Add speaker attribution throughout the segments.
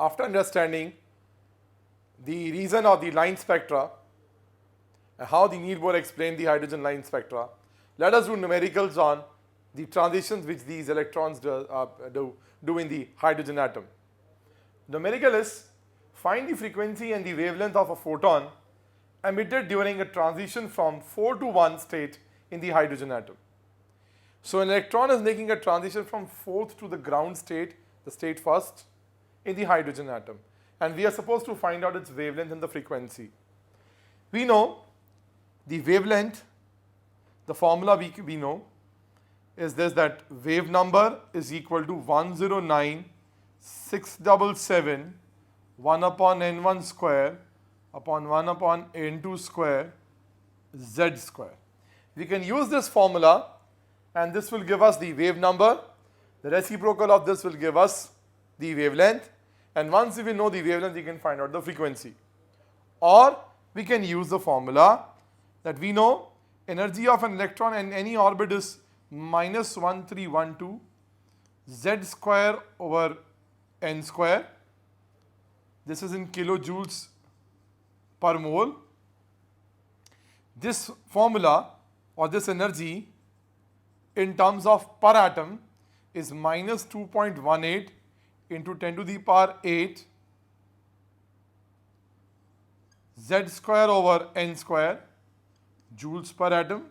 Speaker 1: after understanding the reason of the line spectra and how the Needbohr explained the hydrogen line spectra, let us do numericals on the transitions which these electrons do in the hydrogen atom. Numerical is find the frequency and the wavelength of a photon emitted during a transition from 4 to 1 state in the hydrogen atom. So an electron is making a transition from 4th to the ground state, the state first, in the hydrogen atom, and we are supposed to find out its wavelength and the frequency. We know the wavelength, the formula we know is this, that wave number is equal to 109,677 1 upon n1 square upon 1 upon n2 square z square. We can use this formula and this will give us the wave number. The reciprocal of this will give us the wavelength, and once we know the wavelength we can find out the frequency. Or we can use the formula that we know energy of an electron in any orbit is minus 1312 z square over n square. This is in kilojoules per mole. This formula or this energy in terms of per atom is minus 2.18 into 10 to the power 8 z square over n square joules per atom.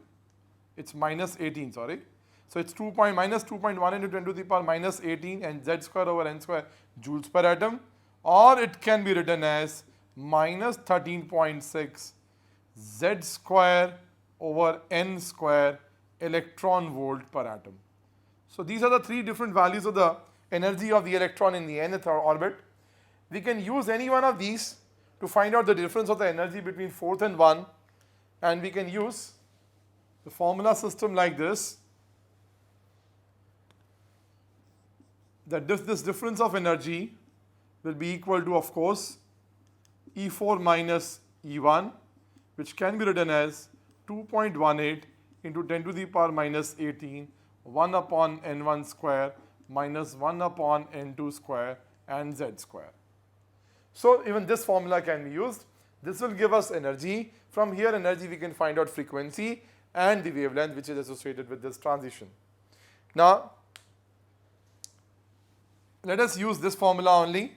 Speaker 1: It's minus 18, sorry. So it's minus 2.1 into 10 to the power minus 18 and z square over n square joules per atom, or it can be written as minus 13.6 z square over n square electron volt per atom. So these are the three different values of the energy of the electron in the nth orbit. We can use any one of these to find out the difference of the energy between 4th and 1, and we can use the formula system like this, that this difference of energy will be equal to, of course, E4 minus E1, which can be written as 2.18 into 10 to the power minus 18 1 upon n1 square minus 1 upon n2 square and z square. So even this formula can be used. This will give us energy. From here energy we can find out frequency and the wavelength which is associated with this transition. Now let us use this formula only.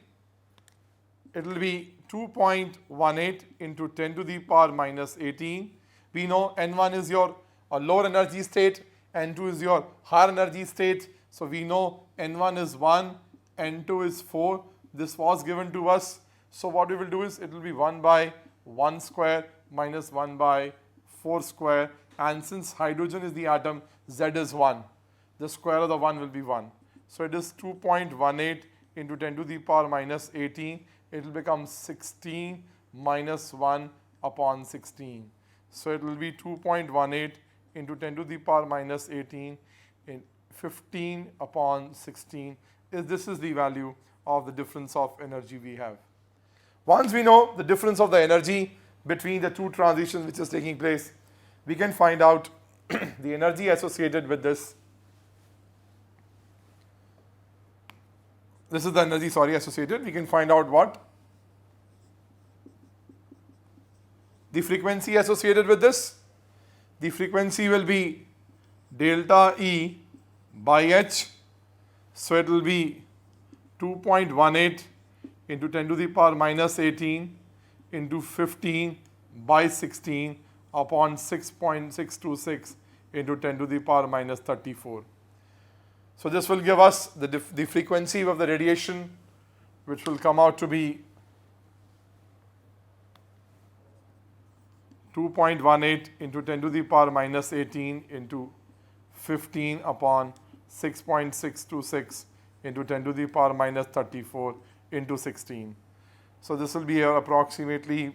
Speaker 1: It will be 2.18 into 10 to the power minus 18. We know n1 is your lower energy state, n2 is your higher energy state. So we know n1 is 1, n2 is 4. This was given to us. So what we will do is it will be 1 by 1 square minus 1 by 4 square, and since hydrogen is the atom, z is 1. The square of the 1 will be 1. So it is 2.18 into 10 to the power minus 18. It will become 16 minus 1 upon 16. So it will be 2.18 into 10 to the power minus 18 in 15 upon 16. This is the value of the difference of energy we have. Once we know the difference of the energy between the two transitions which is taking place, we can find out the energy associated with this. This is the energy, associated. We can find out what? The frequency associated with this. The frequency will be delta E by H. So it will be 2.18 into 10 to the power minus 18 into 15 by 16 upon 6.626 into 10 to the power minus 34. So this will give us the frequency of the radiation, which will come out to be 2.18 into 10 to the power minus 18 into 15 upon 6.626 into 10 to the power minus 34 into 16. So this will be approximately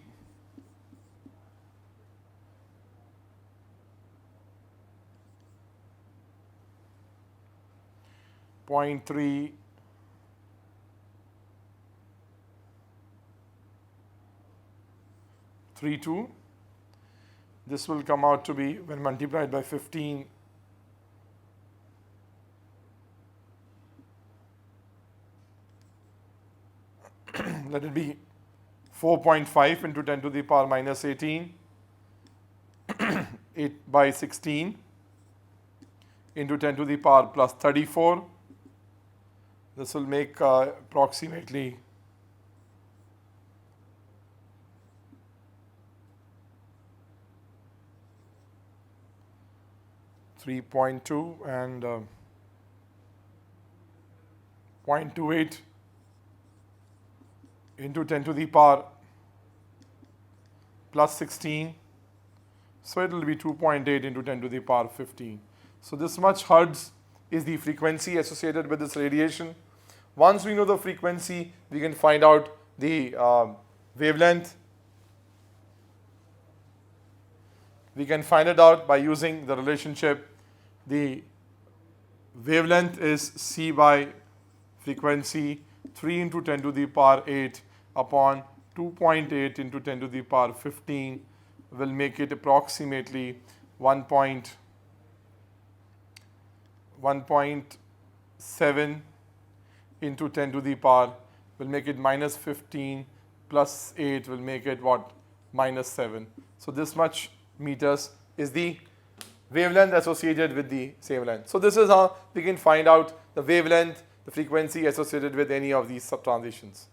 Speaker 1: 0.332. This will come out to be, when multiplied by 15, let it be 4.5 into 10 to the power minus 18, 8 by 16 into 10 to the power plus 34. This will make approximately 3.2 and 0.28 into 10 to the power plus 16. So it will be 2.8 into 10 to the power 15. So this much hertz is the frequency associated with this radiation. Once we know the frequency, we can find out the wavelength. We can find it out by using the relationship. The wavelength is C by frequency 3 into 10 to the power 8 upon 2.8 into 10 to the power 15 will make it approximately 1.7 into 10 to the power will make it minus 15 plus 8 will make it what? Minus 7. So this much meters is the wavelength associated with the same length. So this is how we can find out the wavelength, the frequency associated with any of these subtransitions.